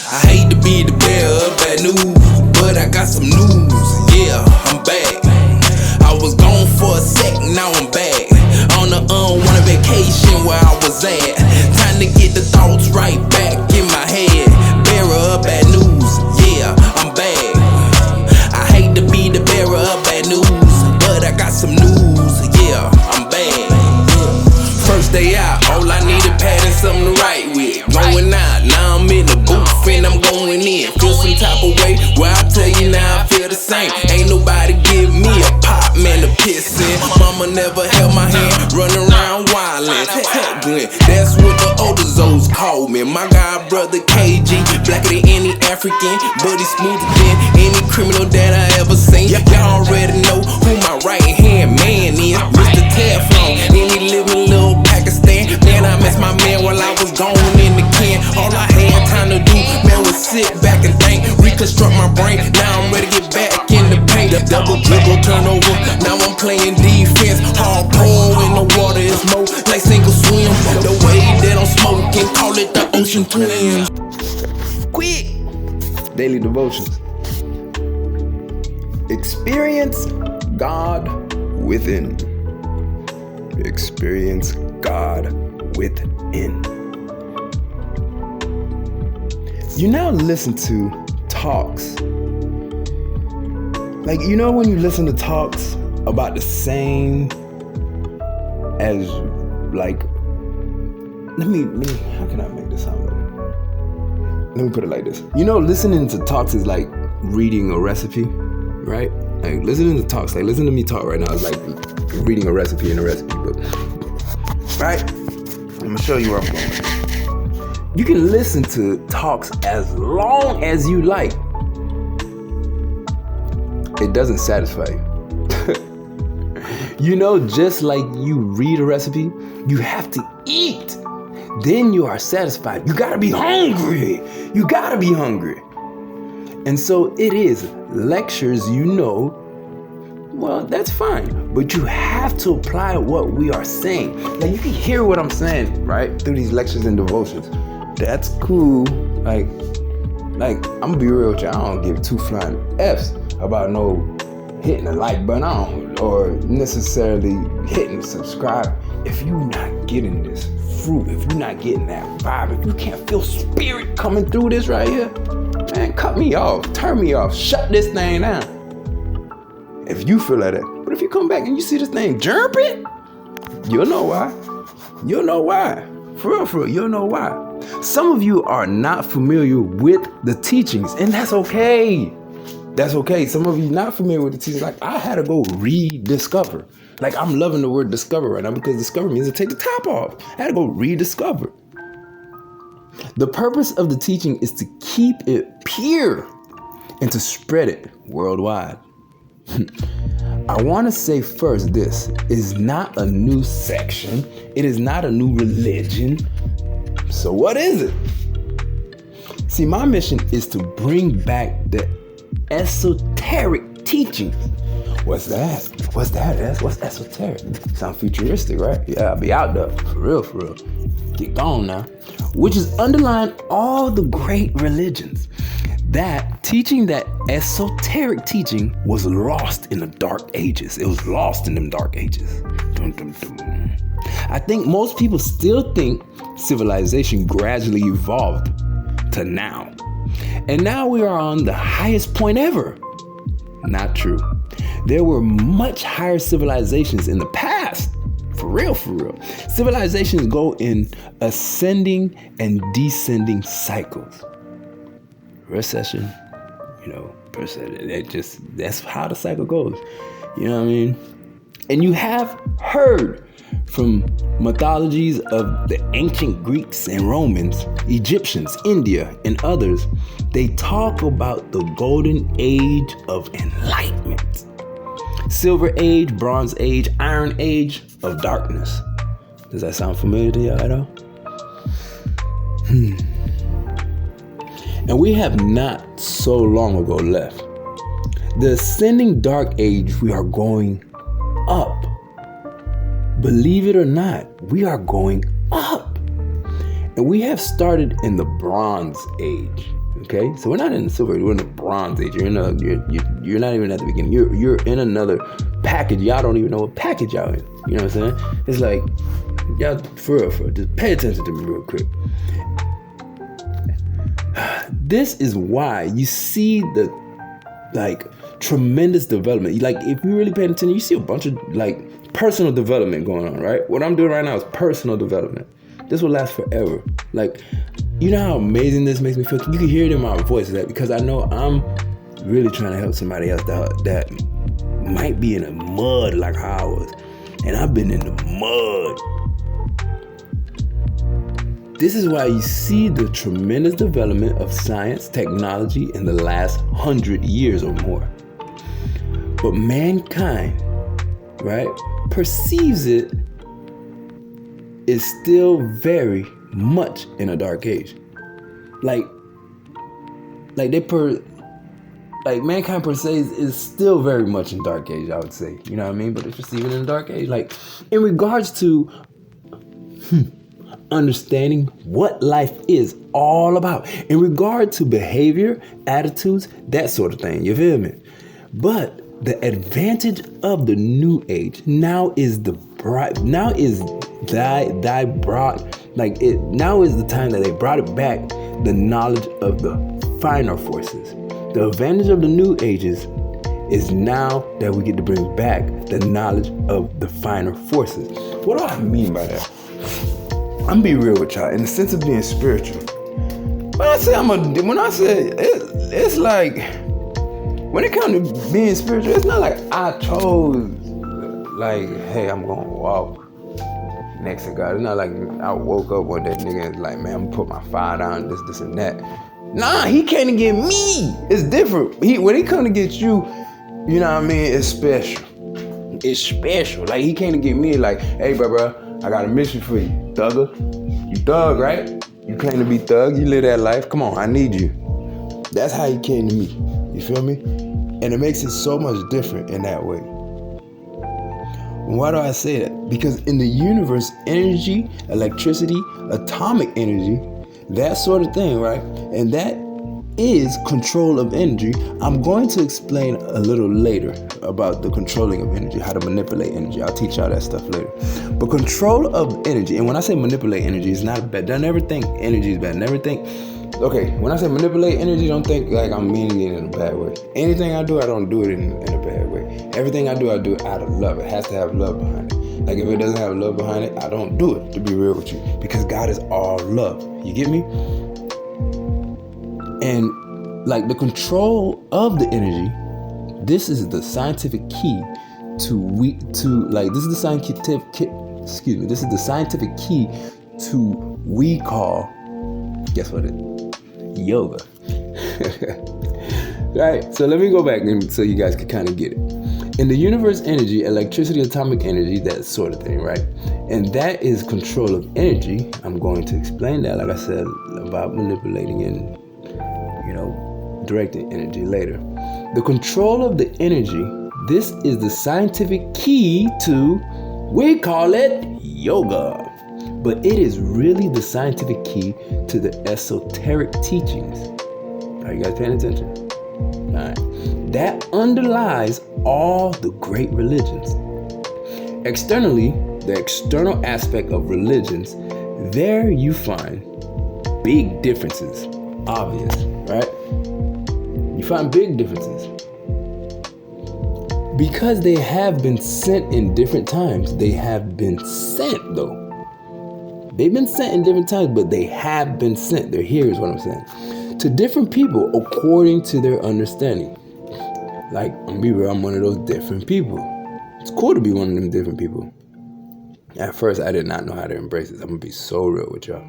I hate to be the bearer of bad news, but I got some news. Yeah, I'm back. I was gone for a sec, now I'm back. On a unwanted vacation where I was at. Time to get the thoughts right back in my head. Bearer of bad news, yeah, I'm back. I hate to be the bearer of bad news, but I got some news, yeah, I'm back. First day out, all I needed pad and something to write with. Going out, now I'm in the booth and I'm going in. Feel some type of way, well I tell you now I feel the same. Ain't nobody give me a pop, man, to piss in. Mama never held my hand, running around wildin'. Tech Glenn, that's what the older Zoes call me. My god brother KG, blacker than any African, but he's smoother than any criminal that I ever seen. Y'all already know who my right hand man is, Mr. Teflon, any living little Pakistan. Man, I missed my man while I was gone in the can. All I had time to do, man, was sit back and think, reconstruct my brain. Now I'm ready to get back in the paint. Double dribble, turnover. Now I'm playing defense. Hardcore in the water is more like single swim. The way that I'm smoking, call it the ocean twins. KWIK Daily Devotions. Experience God within. Experience God within. You now listen to talks. Like, you know when you listen to talks about the same as, like, let me, how can I make this sound better? Let me put it like this. You know, listening to talks is like reading a recipe, right? Like, listening to talks, like, listen to me talk right now is like reading a recipe in a recipe book, right? I'm gonna show you where I'm going. You can listen to talks as long as you like. It doesn't satisfy you. You know, just like you read a recipe, you have to eat. Then you are satisfied. You gotta be hungry. You gotta be hungry. And so it is. Lectures, you know, well, that's fine. But you have to apply what we are saying. Like, you can hear what I'm saying, right? Through these lectures and devotions. That's cool. Like, I'm gonna be real with you. I don't give two flying F's about no hitting the like button or necessarily hitting subscribe. If you're not getting this fruit, if you're not getting that vibe, if you can't feel spirit coming through this right here, man, cut me off, turn me off, shut this thing down. If you feel like that. But if you come back and you see this thing jumping, you'll know why. You'll know why. For real, you'll know why. Some of you are not familiar with the teachings, and that's okay. That's okay. Some of you not familiar with the teachings. Like, I had to go rediscover. Like, I'm loving the word discover right now because discover means to take the top off. I had to go rediscover. The purpose of the teaching is to keep it pure and to spread it worldwide. I want to say first, this is not a new section. It is not a new religion. So what is it? See, my mission is to bring back the esoteric teachings. What's that? What's esoteric? Sound futuristic, right? Yeah, I'll be out there. For real. Get gone now. Which is underlying all the great religions. That teaching, that esoteric teaching, was lost in the dark ages. It was lost in them dark ages. Dun, dun, dun. I think most people still think civilization gradually evolved to now. And now we are on the highest point ever. Not true. There were much higher civilizations in the past. For real. Civilizations go in ascending and descending cycles. Recession, that's how the cycle goes. You know what I mean? And you have heard from mythologies of the ancient Greeks and Romans, Egyptians, India, and others. They talk about the golden age of enlightenment. Silver age, bronze age, iron age of darkness. Does that sound familiar to y'all at all? And we have not so long ago left. The ascending dark age, we are going up. Believe it or not, we are going up. And we have started in the Bronze Age. Okay, so we're not in the silver age, we're in the bronze age. You're not even at the beginning. You're in another package. Y'all don't even know what package y'all in. You know what I'm saying? It's like, y'all, for real, just pay attention to me real quick. This is why you see the tremendous development. Like, if you really pay attention, you see a bunch of personal development going on, right? What I'm doing right now is personal development. This will last forever. Like, you know how amazing this makes me feel? You can hear it in my voice, that because I know I'm really trying to help somebody else that might be in the mud like how I was. And I've been in the mud. This is why you see the tremendous development of science, technology in the last 100 years or more. But mankind, right, perceives it is still very much in a dark age. Mankind per se is still very much in dark age, I would say. You know what I mean? But it's just even in a dark age. Like, in regards to understanding what life is all about, in regard to behavior, attitudes, that sort of thing. You feel me? But the advantage of the new age now is the time that they brought it back, the knowledge of the finer forces. The advantage of the new ages is now that we get to bring back the knowledge of the finer forces. What do I mean by that? I'm be real with y'all in the sense of being spiritual. It's like, when it comes to being spiritual, it's not like I chose, hey, I'm going to walk next to God. It's not like I woke up one day, nigga, and like, man, I'm going to put my fire down, this and that. Nah, he came to get me. It's different. When he come to get you, you know what I mean? It's special. It's special. Like, he came to get me like, hey, bro, I got a mission for you, thugger. You thug, right? You claim to be thug. You live that life. Come on, I need you. That's how he came to me. You feel me? And it makes it so much different in that way. Why do I say that? Because in the universe, energy, electricity, atomic energy, that sort of thing, right? And that is control of energy. I'm going to explain a little later about the controlling of energy, how to manipulate energy. I'll teach y'all that stuff later. But control of energy, and when I say manipulate energy, it's not bad. Don't ever think energy is bad. Never think, okay, when I say manipulate energy, don't think like I'm meaning it in a bad way. Anything I do, I don't do it in a bad way. Everything I do it out of love. It has to have love behind it. Like, if it doesn't have love behind it, I don't do it, to be real with you. Because God is all love. You get me? And like, the control of the energy, this is the scientific key this is the scientific key to we call, guess what it is? Yoga. Right, so let me go back and so you guys can kind of get it. In the universe, energy, electricity, atomic energy, that sort of thing, right? And that is control of energy. I'm going to explain that, like I said, about manipulating and, directing energy later. The control of the energy, this is the scientific key to, we call it yoga. But it is really the scientific key to the esoteric teachings. Are you guys paying attention? All right. That underlies all the great religions. Externally, the external aspect of religions, there you find big differences. Obvious, right? You find big differences. Because they have been sent in different times. They have been sent, though. They've been sent in different times, but they have been sent. They're here is what I'm saying. To different people according to their understanding. Like, I'm one of those different people. It's cool to be one of them different people. At first, I did not know how to embrace this. I'm going to be so real with y'all.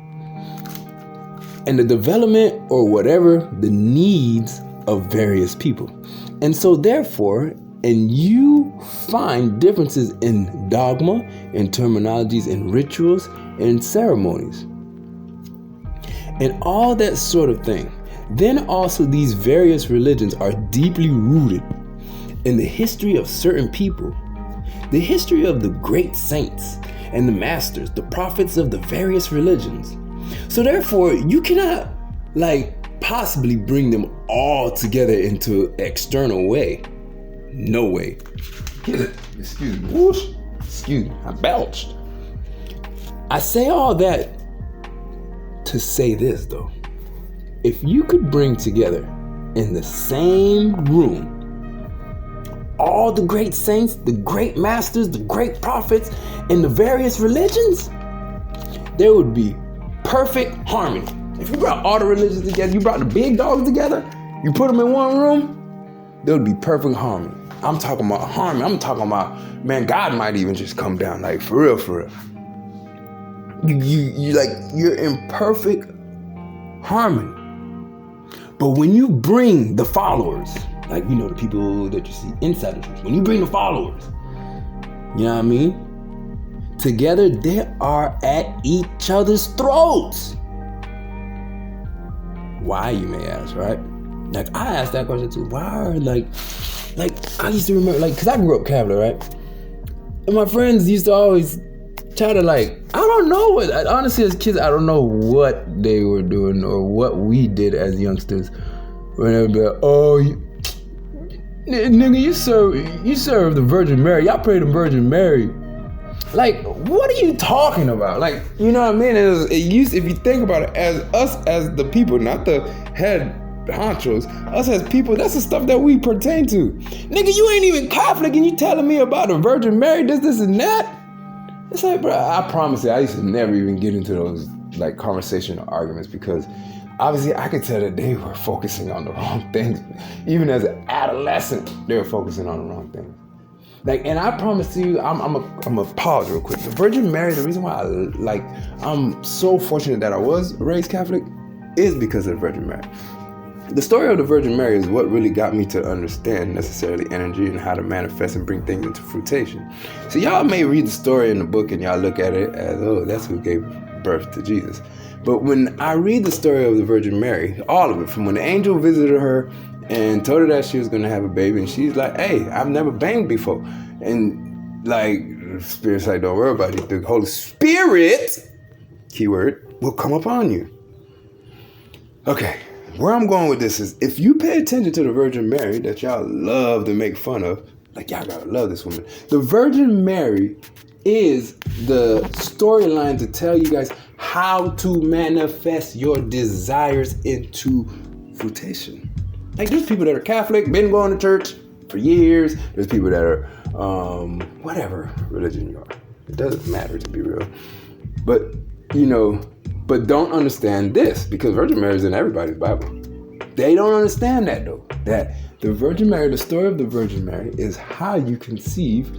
And the development or whatever the needs of various people. And so therefore, and you find differences in dogma, in terminologies, in rituals, in ceremonies, and all that sort of thing. Then also these various religions are deeply rooted in the history of certain people, the history of the great saints and the masters, the prophets of the various religions. So therefore, you cannot possibly bring them all together into an external way. No way. Excuse me. Whoosh. Excuse me. I belched. I say all that to say this, though. If you could bring together in the same room all the great saints, the great masters, the great prophets, and the various religions, there would be perfect harmony. If you brought all the religions together, you brought the big dogs together, you put them in one room, there would be perfect harmony. I'm talking about harmony. I'm talking about, man, God might even just come down, like for real, for real. You're in perfect harmony. But when you bring the followers, like, you know, the people that you see inside the church, when you bring the followers, you know what I mean? Together, they are at each other's throats. Why, you may ask, right? Like, I asked that question too. Why are, like, I used to remember, like, because I grew up Catholic, right? And my friends used to always try to, like, I don't know what, honestly, as kids, I don't know what they were doing or what we did as youngsters. When they would be like, oh, nigga, you serve the Virgin Mary. Y'all pray the Virgin Mary. Like, what are you talking about? Like, you know what I mean? It used, if you think about it, as us as the people, not the head honchos, us as people, that's the stuff that we pertain to. Nigga, you ain't even Catholic and you telling me about the Virgin Mary, this and that? It's like, bro, I promise you, I used to never even get into those, like, conversational arguments because obviously, I could tell that they were focusing on the wrong things. Even as an adolescent, they were focusing on the wrong things. Like, and I promise you, I'm a pause real quick. The Virgin Mary, the reason why I'm so fortunate that I was raised Catholic is because of the Virgin Mary. The story of the Virgin Mary is what really got me to understand necessarily energy and how to manifest and bring things into fruition. So y'all may read the story in the book and y'all look at it as, oh, that's who gave birth to Jesus. But when I read the story of the Virgin Mary, all of it, from when the angel visited her and told her that she was going to have a baby, and she's like, hey, I've never banged before. And like, the Spirit's like, don't worry about it. The Holy Spirit, keyword, will come upon you. Okay, where I'm going with this is, if you pay attention to the Virgin Mary that y'all love to make fun of, like, y'all gotta love this woman. The Virgin Mary is the storyline to tell you guys how to manifest your desires into fruition. Like, there's people that are Catholic, been going to church for years. There's people that are, whatever religion you are. It doesn't matter, to be real. But, you know, but don't understand this, because Virgin Mary is in everybody's Bible. They don't understand that, though. That the Virgin Mary, the story of the Virgin Mary, is how you conceive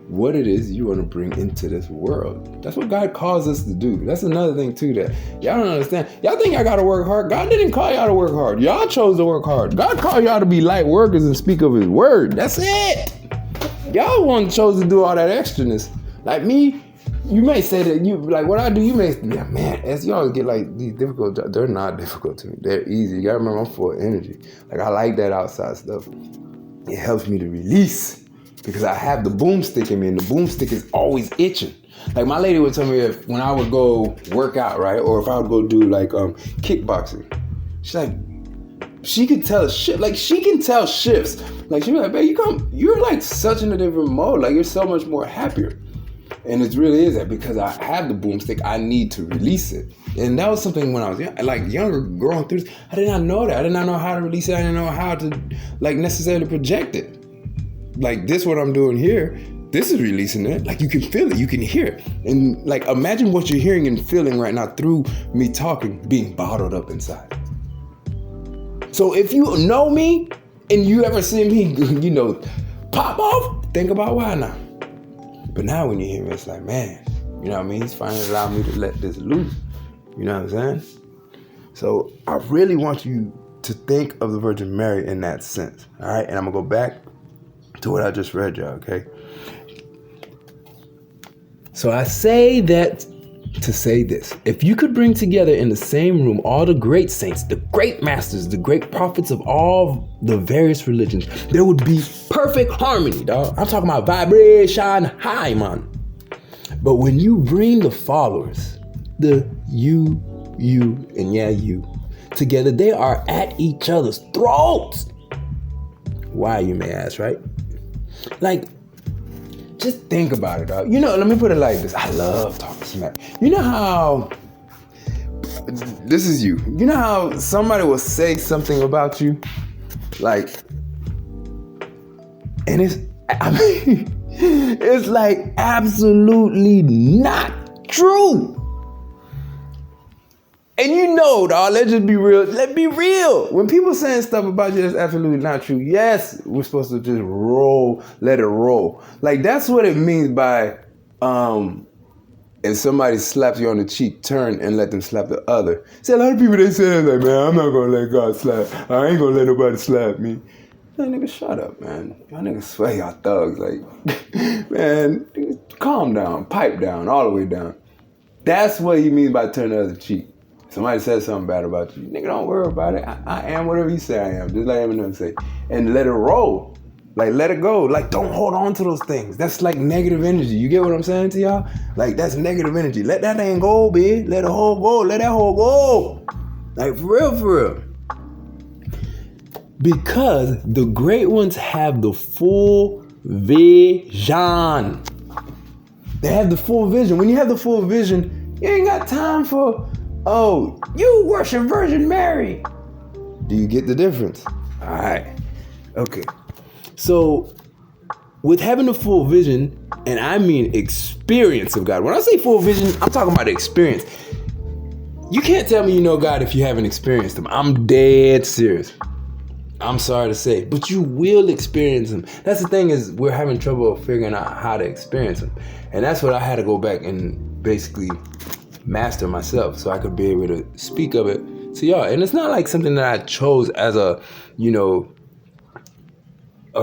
what it is you want to bring into this world. That's what God calls us to do. That's another thing, too, that y'all don't understand. Y'all think y'all got to work hard. God didn't call y'all to work hard. Y'all chose to work hard. God called y'all to be light workers and speak of his word. That's it. Y'all one chose to do all that extraness. Like me, you may say that you, like what I do, you may, yeah, man, as you always get like these difficult jobs, they're not difficult to me. They're easy. You got to remember, I'm full of energy. Like, I like that outside stuff. It helps me to release. Because I have the boomstick in me, and the boomstick is always itching. Like, my lady would tell me if when I would go work out, right, or if I would go do like kickboxing, she's like, she could tell shit. Like, she can tell shifts. Like, she'd be like, babe, you're like such in a different mode. Like, you're so much more happier. And it really is that because I have the boomstick, I need to release it. And that was something when I was younger, growing through this. I did not know that. I did not know how to release it. I didn't know how to like necessarily project it. Like, this, what I'm doing here, this is releasing it. Like, you can feel it, you can hear it. And like, imagine what you're hearing and feeling right now through me talking, being bottled up inside. So if you know me and you ever see me, you know, pop off, think about why now. But now when you hear me, it's like, man, you know what I mean? He's finally allowed me to let this loose. You know what I'm saying? So I really want you to think of the Virgin Mary in that sense. All right. And I'm going to go back to what I just read, y'all, okay? So I say that to say this. If you could bring together in the same room all the great saints, the great masters, the great prophets of all the various religions, there would be perfect harmony, dog. I'm talking about vibration high, man. But when you bring the followers, the you, and yeah, you, together. They are at each other's throats. Why, you may ask, right? Like, just think about it, dog. Let me put it like this. I love talking smack. You know how, this is you. You know how somebody will say something about you? Like, and it's like absolutely not true. And dog, let's just be real. Let's be real. When people saying stuff about you that's absolutely not true, yes, we're supposed to just let it roll. Like, that's what it means by, if somebody slaps you on the cheek, turn and let them slap the other. See, a lot of people, they say that, like, man, I'm not going to let God slap. I ain't going to let nobody slap me. Hey, nigga, shut up, man. Y'all niggas swear y'all thugs. Like, man, calm down, pipe down, all the way down. That's what he means by turn the other cheek. Somebody says something bad about you. Nigga, don't worry about it. I am whatever you say I am. Just let him say. And let it roll. Like, let it go. Like, don't hold on to those things. That's like negative energy. You get what I'm saying to y'all? Like, that's negative energy. Let that thing go, bitch. Let the whole go. Let that whole go. Like, for real. Because the great ones have the full vision. They have the full vision. When you have the full vision, you ain't got time for, oh, you worship Virgin Mary. Do you get the difference? All right. Okay. So with having the full vision, and I mean experience of God. When I say full vision, I'm talking about the experience. You can't tell me you know God if you haven't experienced him. I'm dead serious. I'm sorry to say, but you will experience him. That's the thing, is we're having trouble figuring out how to experience him. And that's what I had to go back and basically master myself so I could be able to speak of it to y'all. And it's not like something that I chose as a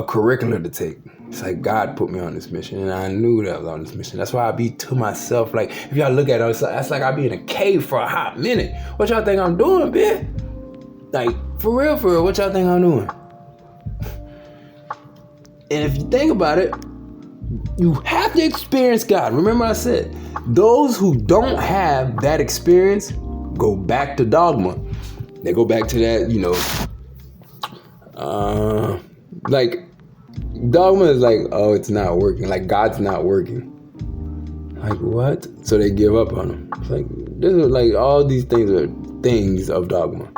curriculum to take. It's like God put me on this mission, and I knew that I was on this mission. That's why I be to myself. Like, if y'all look at it, that's like I be in a cave for a hot minute. What y'all think I'm doing, bitch? Like, for real, what y'all think I'm doing? And if you think about it, you have to experience God. Remember I said, those who don't have that experience go back to dogma. They go back to that, like, dogma is like, oh, it's not working. Like, God's not working. Like, what? So they give up on him. It's like, this is like, all these things are things of dogma.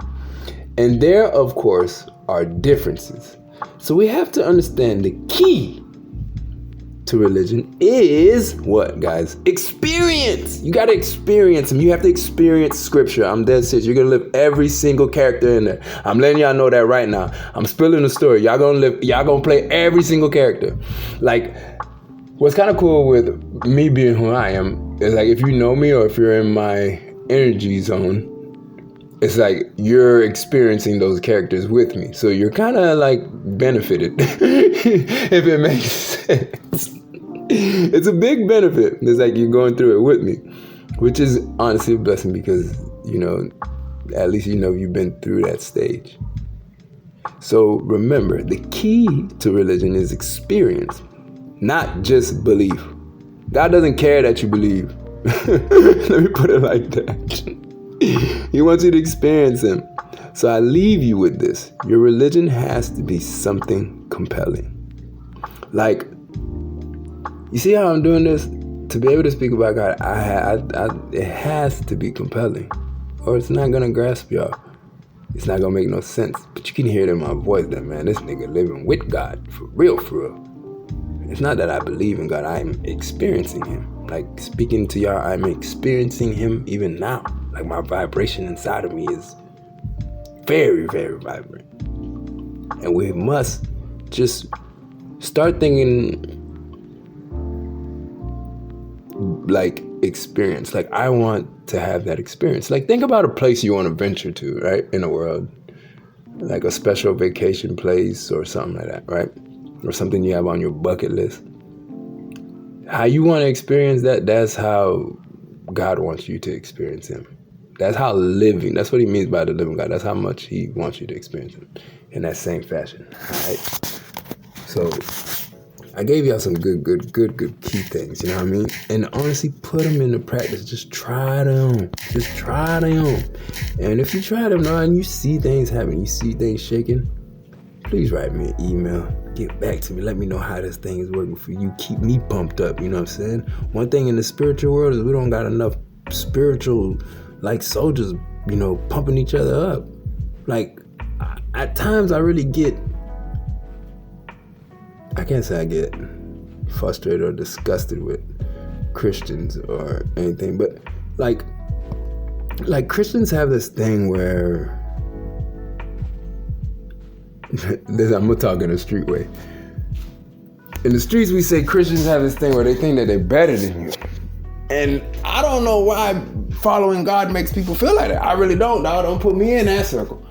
And there, of course, are differences. So we have to understand the key to religion is what, guys? Experience. You got to experience them. You have to experience scripture. I'm dead serious. You're going to live every single character in there. I'm letting y'all know that right now. I'm spilling the story. Y'all going to play every single character. Like, what's kind of cool with me being who I am is, like, if you know me or if you're in my energy zone, it's like you're experiencing those characters with me. So you're kind of like benefited, if it makes sense. It's a big benefit. It's like you're going through it with me, which is honestly a blessing because, at least you've been through that stage. So remember, the key to religion is experience, not just belief. God doesn't care that you believe. Let me put it like that. He wants you to experience him. So I leave you with this. Your religion has to be something compelling. Like, you see how I'm doing this? To be able to speak about God, it has to be compelling. Or it's not going to grasp y'all. It's not going to make no sense. But you can hear it in my voice that, man, this nigga living with God. For real. It's not that I believe in God. I'm experiencing him. Like, speaking to y'all, I'm experiencing him even now. Like, my vibration inside of me is very, very vibrant. And we must just start thinking like experience. Like, I want to have that experience. Like, think about a place you want to venture to, right? In the world. Like a special vacation place or something like that, right? Or something you have on your bucket list. How you want to experience that, that's how God wants you to experience him. That's how living, that's what he means by the living God. That's how much he wants you to experience him in that same fashion, all right? So I gave y'all some good key things, you know what I mean? And honestly, put them into practice. Just try them. And if you try them now and you see things happen, you see things shaking, please write me an email. Get back to me. Let me know how this thing is working for you. Keep me pumped up, you know what I'm saying? One thing in the spiritual world is we don't got enough spiritual, like, soldiers, you know, pumping each other up. Like, at times I really get, I can't say I get frustrated or disgusted with Christians or anything, but like Christians have this thing where I'm gonna talk in a street way. In the streets, we say Christians have this thing where they think that they're better than you. And I don't know why following God makes people feel like that. I really don't, dog. Don't put me in that circle.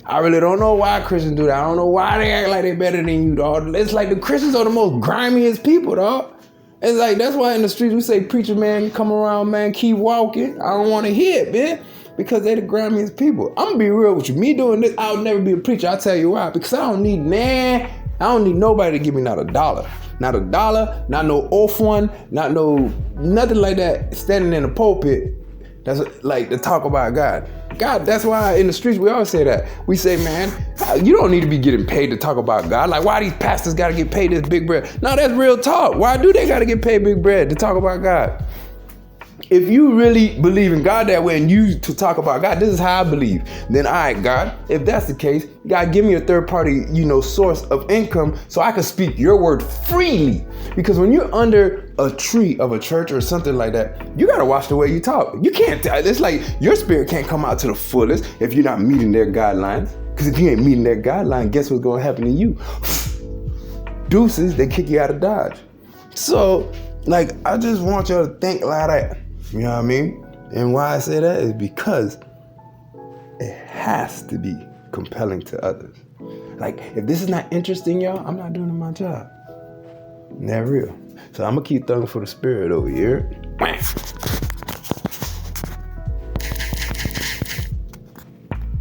I really don't know why Christians do that. I don't know why they act like they're better than you, dog. It's like the Christians are the most grimiest people, dog. It's like, that's why in the streets we say, preacher, man, come around, man, keep walking. I don't want to hear it, man, because they're the grimiest people. I'm going to be real with you. Me doing this, I'll never be a preacher. I'll tell you why. Because I don't need nobody to give me not a dollar. Not a dollar, not no off one, nothing like that, standing in the pulpit. That's like to talk about God. God, that's why in the streets we always say that. We say, man, you don't need to be getting paid to talk about God. Like, why these pastors got to get paid this big bread? No, that's real talk. Why do they got to get paid big bread to talk about God? If you really believe in God that way and you to talk about God, this is how I believe. Then, all right, God, if that's the case, you got to give me a third party, source of income so I can speak your word freely. Because when you're under a tree of a church or something like that, you got to watch the way you talk. You can't, it's like your spirit can't come out to the fullest if you're not meeting their guidelines. Because if you ain't meeting their guideline, guess what's going to happen to you? Deuces, they kick you out of Dodge. So, like, I just want y'all to think like that. You know what I mean? And why I say that is because it has to be compelling to others. Like, if this is not interesting, y'all, I'm not doing my job. Not real. So I'm going to keep thumbing for the spirit over here.